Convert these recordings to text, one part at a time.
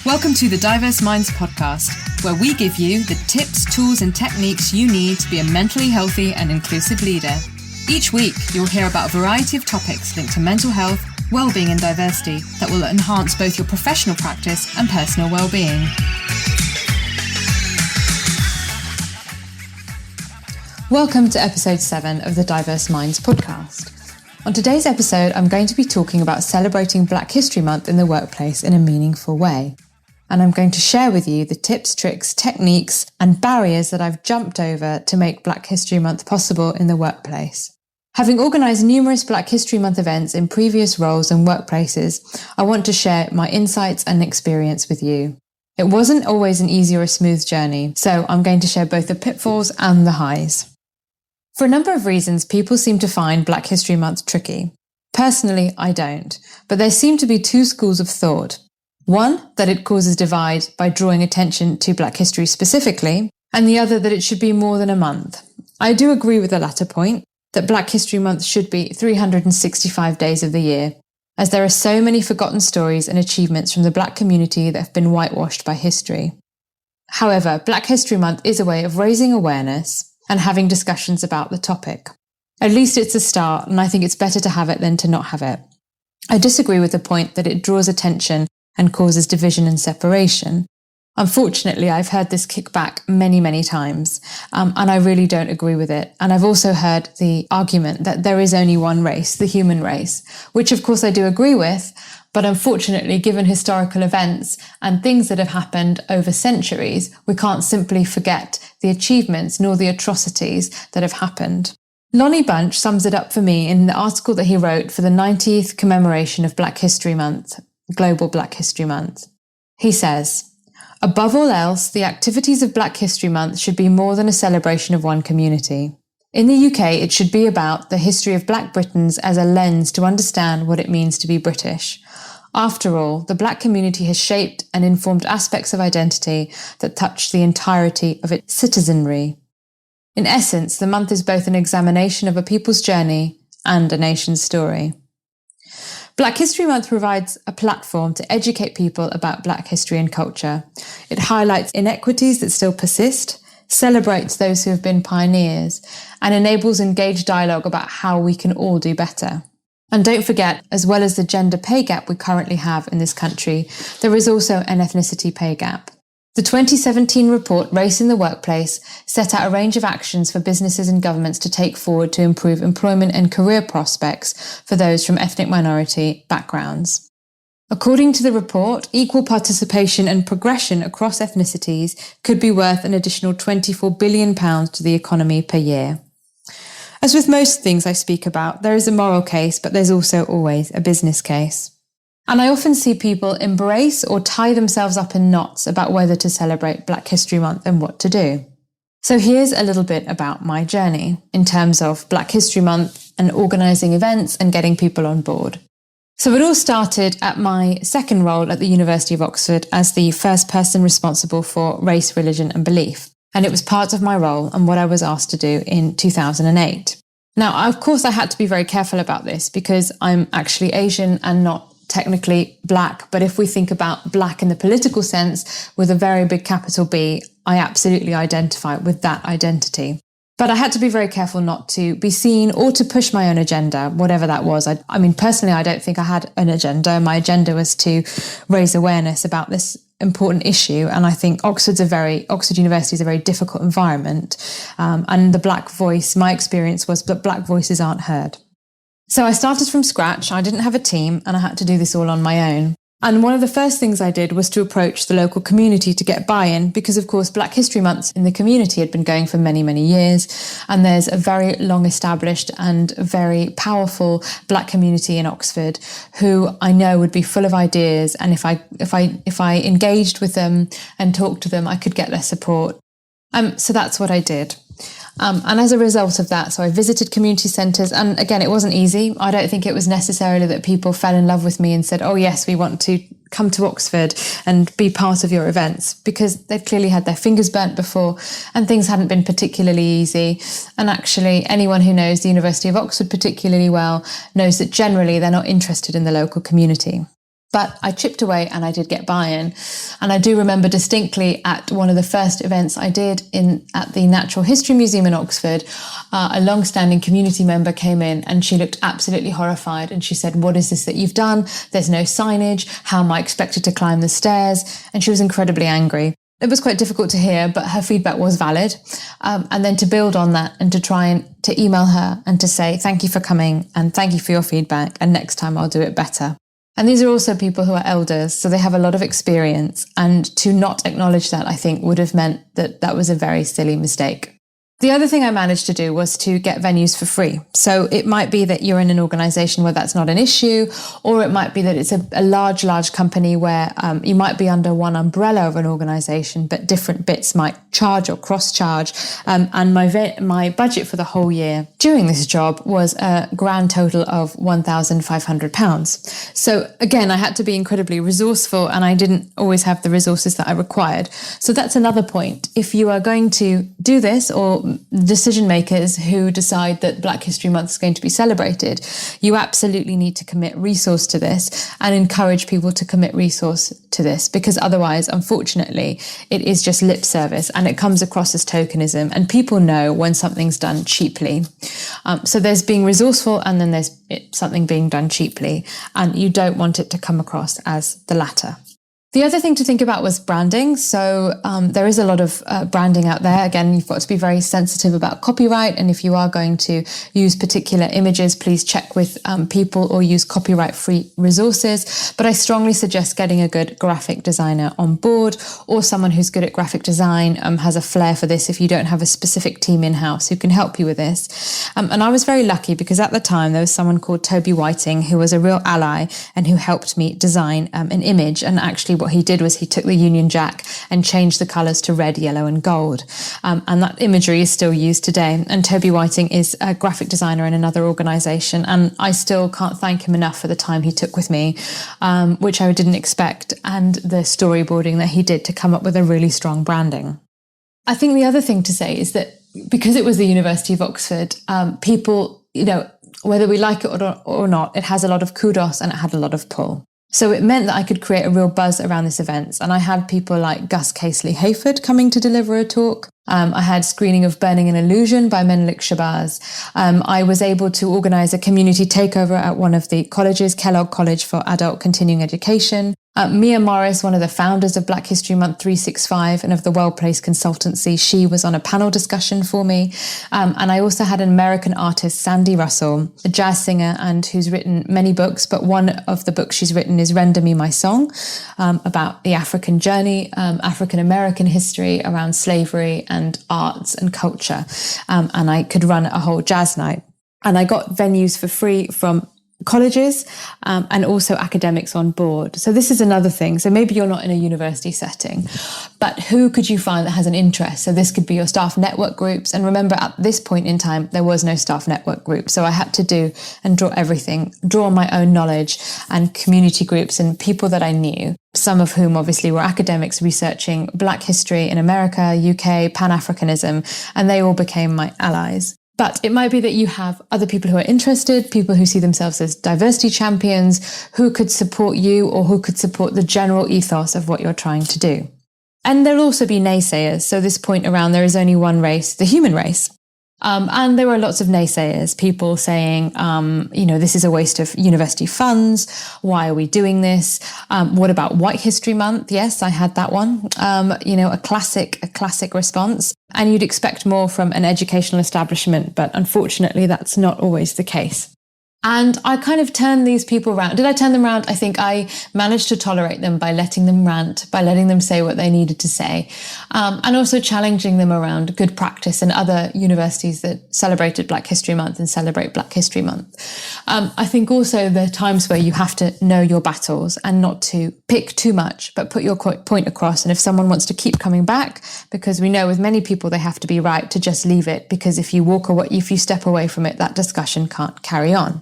Welcome to the Diverse Minds podcast, where we give you the tips, tools, and techniques you need to be a mentally healthy and inclusive leader. Each week, you'll hear about a variety of topics linked to mental health, well-being, and diversity that will enhance both your professional practice and personal well-being. Welcome to episode 7 of the Diverse Minds podcast. On today's episode, I'm going to be talking about celebrating Black History Month in the workplace in a meaningful way. And I'm going to share with you the tips, tricks, techniques, and barriers that I've jumped over to make Black History Month possible in the workplace. Having organised numerous Black History Month events in previous roles and workplaces, I want to share my insights and experience with you. It wasn't always an easy or a smooth journey, so I'm going to share both the pitfalls and the highs. For a number of reasons, people seem to find Black History Month tricky. Personally, I don't, but there seem to be two schools of thought. One, that it causes divide by drawing attention to Black history specifically, and the other that it should be more than a month. I do agree with the latter point, that Black History Month should be 365 days of the year, as there are so many forgotten stories and achievements from the Black community that have been whitewashed by history. However, Black History Month is a way of raising awareness and having discussions about the topic. At least it's a start, and I think it's better to have it than to not have it. I disagree with the point that it draws attention and causes division and separation. Unfortunately, I've heard this kickback many times, and I really don't agree with it. And I've also heard the argument that there is only one race, the human race, which of course I do agree with, but unfortunately, given historical events and things that have happened over centuries, we can't simply forget the achievements nor the atrocities that have happened. Lonnie Bunch sums it up for me in the article that he wrote for the 90th commemoration of Black History Month, Global Black History Month. He says, "Above all else, the activities of Black History Month should be more than a celebration of one community. In the UK, it should be about the history of Black Britons as a lens to understand what it means to be British. After all, the Black community has shaped and informed aspects of identity that touch the entirety of its citizenry. In essence, the month is both an examination of a people's journey and a nation's story." Black History Month provides a platform to educate people about Black history and culture. It highlights inequities that still persist, celebrates those who have been pioneers, and enables engaged dialogue about how we can all do better. And don't forget, as well as the gender pay gap we currently have in this country, there is also an ethnicity pay gap. The 2017 report, Race in the Workplace, set out a range of actions for businesses and governments to take forward to improve employment and career prospects for those from ethnic minority backgrounds. According to the report, equal participation and progression across ethnicities could be worth an additional £24 billion to the economy per year. As with most things I speak about, there is a moral case, but there's also always a business case. And I often see people embrace or tie themselves up in knots about whether to celebrate Black History Month and what to do. So here's a little bit about my journey in terms of Black History Month and organising events and getting people on board. So it all started at my second role at the University of Oxford as the first person responsible for race, religion and belief. And it was part of my role and what I was asked to do in 2008. Now, of course, I had to be very careful about this because I'm actually Asian and not technically Black, but if we think about Black in the political sense with a very big capital B, I absolutely identify with that identity. But I had to be very careful not to be seen or to push my own agenda, whatever that was. I mean, personally, I don't think I had an agenda. My agenda was to raise awareness about this important issue. And I think Oxford University is a very difficult environment. And the Black voice, my experience was that Black voices aren't heard. So I started from scratch. I didn't have a team and I had to do this all on my own. And one of the first things I did was to approach the local community to get buy-in because, of course, Black History Months in the community had been going for many years. And there's a very long established and very powerful Black community in Oxford who I know would be full of ideas. And if I engaged with them and talked to them, I could get their support. So that's what I did. And as a result of that, so I visited community centres, and again, it wasn't easy. I don't think it was necessarily that people fell in love with me and said, "Oh yes, we want to come to Oxford and be part of your events," because they'd clearly had their fingers burnt before and things hadn't been particularly easy. And actually, anyone who knows the University of Oxford particularly well knows that generally they're not interested in the local community. But I chipped away and I did get buy-in. And I do remember distinctly at one of the first events I did at the Natural History Museum in Oxford, a long-standing community member came in and she looked absolutely horrified. And she said, "What is this that you've done? There's no signage. How am I expected to climb the stairs?" And she was incredibly angry. It was quite difficult to hear, but her feedback was valid. And then to build on that and to try and to email her and to say, "Thank you for coming and thank you for your feedback. And next time I'll do it better." And these are also people who are elders, so they have a lot of experience. And to not acknowledge that, I think, would have meant that that was a very silly mistake. The other thing I managed to do was to get venues for free. So it might be that you're in an organisation where that's not an issue, or it might be that it's a large company where you might be under one umbrella of an organisation, but different bits might charge or cross-charge. And my budget for the whole year during this job was a grand total of £1,500. So again, I had to be incredibly resourceful and I didn't always have the resources that I required. So that's another point. If you are going to do this, or decision makers who decide that Black History Month is going to be celebrated, you absolutely need to commit resource to this and encourage people to commit resource to this, because otherwise, unfortunately, it is just lip service and it comes across as tokenism, and people know when something's done cheaply. So there's being resourceful and then there's something being done cheaply, and you don't want it to come across as the latter. The other thing to think about was branding. So there is a lot of branding out there. Again, you've got to be very sensitive about copyright. And if you are going to use particular images, please check with people or use copyright-free resources. But I strongly suggest getting a good graphic designer on board, or someone who's good at graphic design, has a flair for this if you don't have a specific team in-house who can help you with this. And I was very lucky because at the time there was someone called Toby Whiting who was a real ally and who helped me design an image. And actually what he did was he took the Union Jack and changed the colours to red, yellow and gold. And that imagery is still used today. And Toby Whiting is a graphic designer in another organisation. And I still can't thank him enough for the time he took with me, which I didn't expect, and the storyboarding that he did to come up with a really strong branding. I think the other thing to say is that because it was the University of Oxford, people, whether we like it or not, it has a lot of kudos and it had a lot of pull. So it meant that I could create a real buzz around this event. And I had people like Gus Casely-Hayford coming to deliver a talk. I had screening of Burning an Illusion by Menelik Shabazz. I was able to organise a community takeover at one of the colleges, Kellogg College for Adult Continuing Education. Mia Morris, one of the founders of Black History Month 365 and of the Well Placed Consultancy, she was on a panel discussion for me. And I also had an American artist, Sandy Russell, a jazz singer and who's written many books, but one of the books she's written is Render Me My Song, about the African journey, African-American history around slavery and arts and culture. And I could run a whole jazz night. And I got venues for free from colleges and also academics on board. So this is another thing. So maybe you're not in a university setting, but who could you find that has an interest? So this could be your staff network groups. And remember, at this point in time, there was no staff network group. So I had to do and draw on my own knowledge and community groups and people that I knew, some of whom obviously were academics researching Black history in America, UK, Pan-Africanism, and they all became my allies. But it might be that you have other people who are interested, people who see themselves as diversity champions, who could support you or who could support the general ethos of what you're trying to do. And there'll also be naysayers. So this point around there is only one race, the human race. And there were lots of naysayers, people saying, this is a waste of university funds. Why are we doing this? What about White History Month? Yes, I had that one. A classic response. And you'd expect more from an educational establishment, but unfortunately, that's not always the case. And I kind of turned these people around. Did I turn them around? I think I managed to tolerate them by letting them rant, by letting them say what they needed to say, and also challenging them around good practice and other universities that celebrated Black History Month and celebrate Black History Month. I think also there are times where you have to know your battles and not to pick too much, but put your point across. And if someone wants to keep coming back, because we know with many people they have to be right, to just leave it, because if you step away from it, that discussion can't carry on.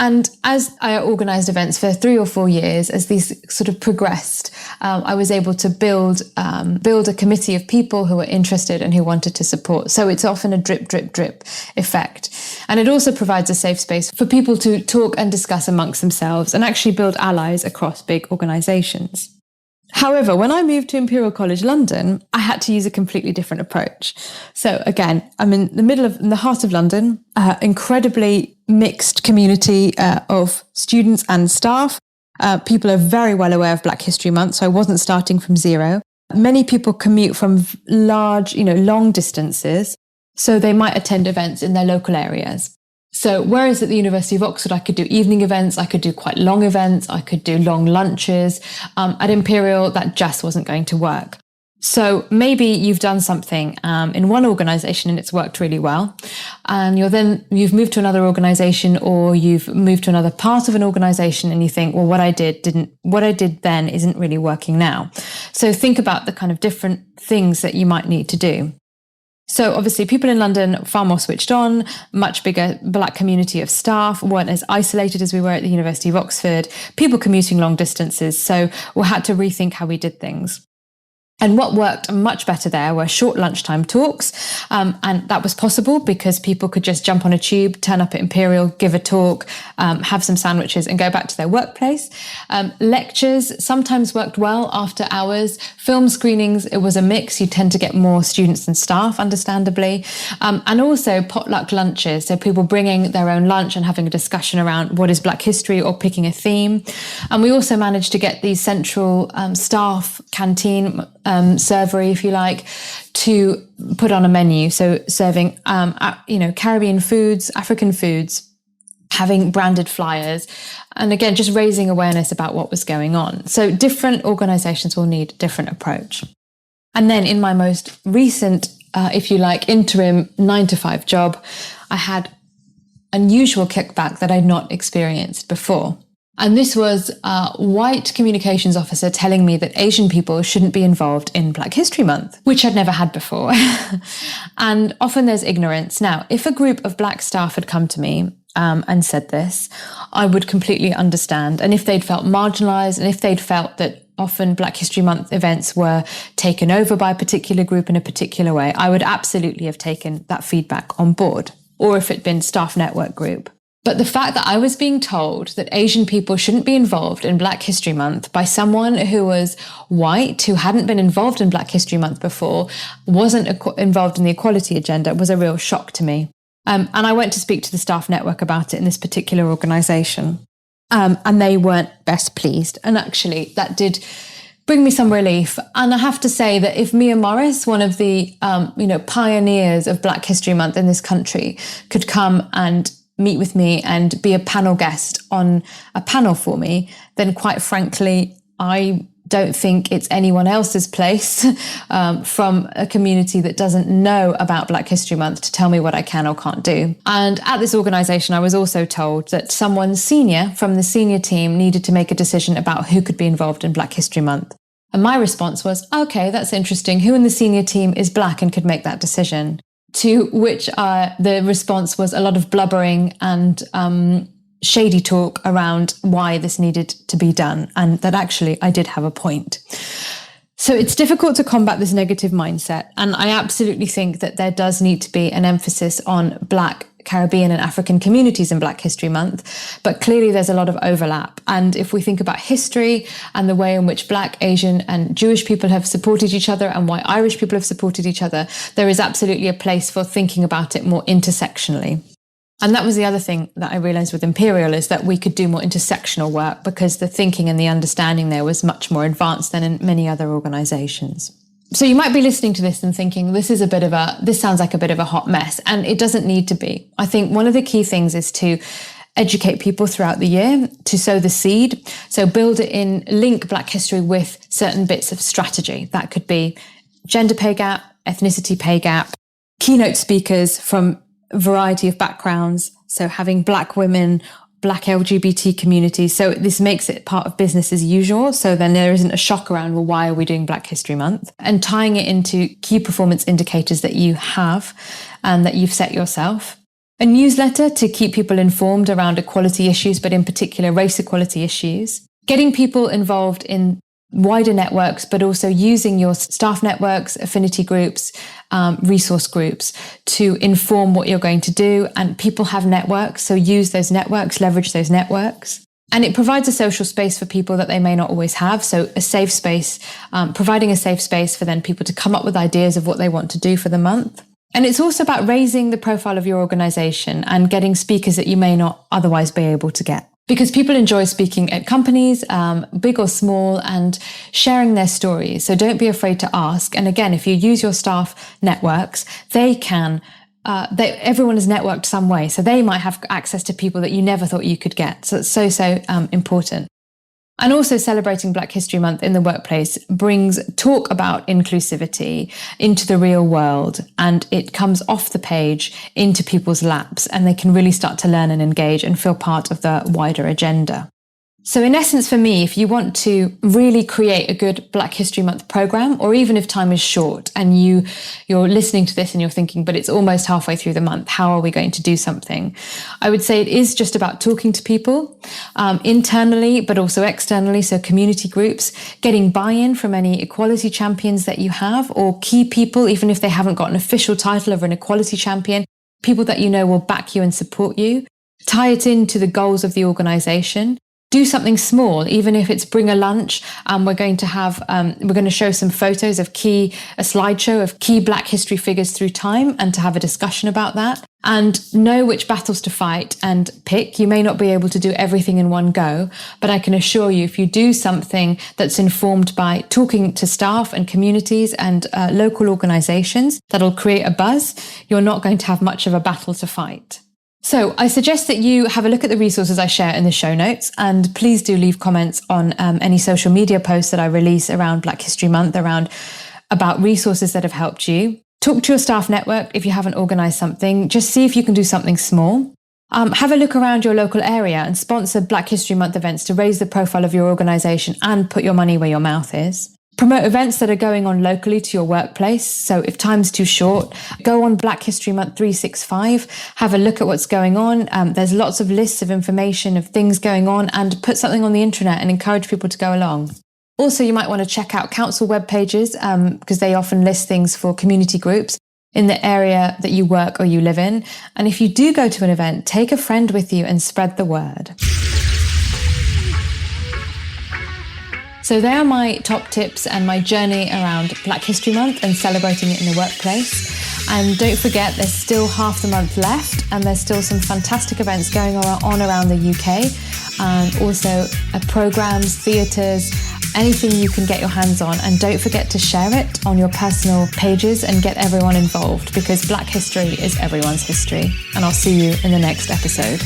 And as I organised events for 3 or 4 years, as these sort of progressed, I was able to build a committee of people who were interested and who wanted to support. So it's often a drip, drip, drip effect. And it also provides a safe space for people to talk and discuss amongst themselves and actually build allies across big organisations. However, when I moved to Imperial College London, I had to use a completely different approach. So again, I'm in the heart of London, incredibly mixed community of students and staff. People are very well aware of Black History Month, so I wasn't starting from zero. Many people commute from long distances, so they might attend events in their local areas. So whereas at the University of Oxford, I could do evening events, I could do quite long events, I could do long lunches. At Imperial, that just wasn't going to work. So maybe you've done something in one organisation and it's worked really well, and you've moved to another organisation, or you've moved to another part of an organisation, and you think, well, what I did then isn't really working now. So think about the kind of different things that you might need to do. So obviously people in London, far more switched on, much bigger Black community of staff, weren't as isolated as we were at the University of Oxford, people commuting long distances. So we had to rethink how we did things. And what worked much better there were short lunchtime talks. And that was possible because people could just jump on a tube, turn up at Imperial, give a talk, have some sandwiches and go back to their workplace. Lectures sometimes worked well after hours. Film screenings, it was a mix. You tend to get more students than staff, understandably. And also potluck lunches. So people bringing their own lunch and having a discussion around what is Black history or picking a theme. And we also managed to get the central staff canteen servery, if you like, to put on a menu. So serving, Caribbean foods, African foods, having branded flyers, and again, just raising awareness about what was going on. So different organisations will need a different approach. And then in my most recent, interim 9-to-5 job, I had unusual kickback that I'd not experienced before. And this was a white communications officer telling me that Asian people shouldn't be involved in Black History Month, which I'd never had before. And often there's ignorance. Now, if a group of Black staff had come to me and said this, I would completely understand. And if they'd felt marginalised, and if they'd felt that often Black History Month events were taken over by a particular group in a particular way, I would absolutely have taken that feedback on board. Or if it'd been staff network group. But the fact that I was being told that Asian people shouldn't be involved in Black History Month by someone who was white, who hadn't been involved in Black History Month before, wasn't involved in the equality agenda, was a real shock to me. And I went to speak to the staff network about it in this particular organisation. And they weren't best pleased. And actually, that did bring me some relief. And I have to say that if Mia Morris, one of the pioneers of Black History Month in this country, could come and meet with me and be a panel guest on a panel for me, then quite frankly, I don't think it's anyone else's place from a community that doesn't know about Black History Month to tell me what I can or can't do. And at this organisation, I was also told that someone senior from the senior team needed to make a decision about who could be involved in Black History Month. And my response was, okay, that's interesting. Who in the senior team is Black and could make that decision? To which the response was a lot of blubbering and shady talk around why this needed to be done, and that actually I did have a point. So it's difficult to combat this negative mindset, and I absolutely think that there does need to be an emphasis on Black, Caribbean and African communities in Black History Month, but clearly there's a lot of overlap. And if we think about history and the way in which Black, Asian and Jewish people have supported each other and why Irish people have supported each other, there is absolutely a place for thinking about it more intersectionally. And that was the other thing that I realised with Imperial, is that we could do more intersectional work because the thinking and the understanding there was much more advanced than in many other organisations. So you might be listening to this and thinking, this sounds like a bit of a hot mess, and it doesn't need to be. I think one of the key things is to educate people throughout the year, to sow the seed. So build it in, link Black history with certain bits of strategy. That could be gender pay gap, ethnicity pay gap, keynote speakers from a variety of backgrounds. So having Black women, Black LGBT communities. So this makes it part of business as usual. So then there isn't a shock around, well, why are we doing Black History Month? And tying it into key performance indicators that you have and that you've set yourself. A newsletter to keep people informed around equality issues, but in particular race equality issues. Getting people involved in wider networks, but also using your staff networks, affinity groups, resource groups to inform what you're going to do. And people have networks, so use those networks, leverage those networks. And it provides a social space for people that they may not always have. So a safe space, providing a safe space for then people to come up with ideas of what they want to do for the month. And it's also about raising the profile of your organisation and getting speakers that you may not otherwise be able to get. Because people enjoy speaking at companies, big or small, and sharing their stories. So don't be afraid to ask. And again, if you use your staff networks, everyone is networked some way. So they might have access to people that you never thought you could get. So it's so important. And also celebrating Black History Month in the workplace brings talk about inclusivity into the real world, and it comes off the page into people's laps, and they can really start to learn and engage and feel part of the wider agenda. So in essence, for me, if you want to really create a good Black History Month program, or even if time is short and you're listening to this and you're thinking, but it's almost halfway through the month, how are we going to do something? I would say it is just about talking to people internally, but also externally. So community groups, getting buy-in from any equality champions that you have, or key people, even if they haven't got an official title of an equality champion, people that you know will back you and support you. Tie it into the goals of the organisation. Do something small, even if it's bring a lunch. We're going to show some photos of a slideshow of key Black history figures through time, and to have a discussion about that, and know which battles to fight and pick. You may not be able to do everything in one go, but I can assure you, if you do something that's informed by talking to staff and communities and local organisations, that'll create a buzz, you're not going to have much of a battle to fight. So I suggest that you have a look at the resources I share in the show notes, and please do leave comments on any social media posts that I release around Black History Month, about resources that have helped you. Talk to your staff network if you haven't organised something. Just see if you can do something small. Have a look around your local area and sponsor Black History Month events to raise the profile of your organisation and put your money where your mouth is. Promote events that are going on locally to your workplace. So if time's too short, go on Black History Month 365, have a look at what's going on. There's lots of lists of information of things going on, and put something on the internet and encourage people to go along. Also, you might want to check out council web pages because they often list things for community groups in the area that you work or you live in. And if you do go to an event, take a friend with you and spread the word. So there are my top tips and my journey around Black History Month and celebrating it in the workplace. And don't forget, there's still half the month left, and there's still some fantastic events going on around the UK, and also programmes, theatres, anything you can get your hands on. And don't forget to share it on your personal pages and get everyone involved, because Black history is everyone's history. And I'll see you in the next episode.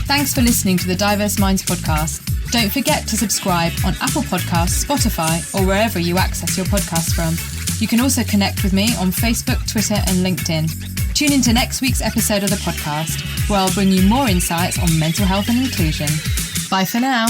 Thanks for listening to the Diverse Minds podcast. Don't forget to subscribe on Apple Podcasts, Spotify, or wherever you access your podcasts from. You can also connect with me on Facebook, Twitter, and LinkedIn. Tune into next week's episode of the podcast, where I'll bring you more insights on mental health and inclusion. Bye for now.